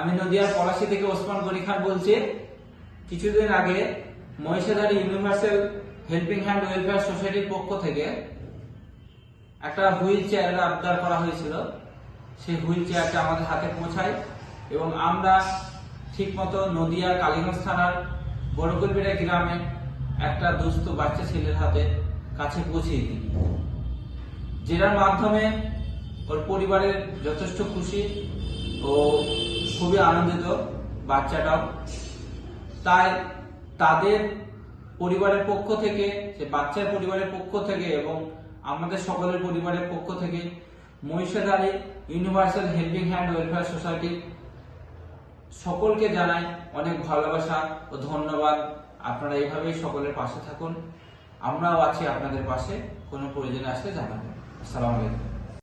আমি নদিয়ার পলাশী থেকে ওসমান গনি খান বলছি। কিছুদিন আগে Mahishadal universal helping hand welfare সোসাইটির পক্ষ থেকে একটা হুইল চেয়ারের আবদার করা হয়েছিল। সেই হুইল চেয়ারটা আমাদের হাতে পৌঁছায় এবং আমরা ঠিকমতো নদিয়ার কালীগঞ্জ থানার বড়কুলবিড়া গ্রামে একটা দুস্থ বাচ্চা ছেলের হাতে কাছে পৌঁছিয়ে দিই, যেটার মাধ্যমে ওর পরিবারের যথেষ্ট খুশি ও খুবই আনন্দিত বাচ্চাটাও। তাই তাদের পরিবারের পক্ষ থেকে, সে বাচ্চার পরিবারের পক্ষ থেকে এবং আমাদের সকলের পরিবারের পক্ষ থেকে Mahishadal universal helping hand welfare society সকলকে জানাই অনেক ভালোবাসা ও ধন্যবাদ। আপনারা এইভাবেই সকলের পাশে থাকুন, আমরাও আছি আপনাদের পাশে, কোনো প্রয়োজনে আসলে জানাবেন। আসসালামু আলাইকুম।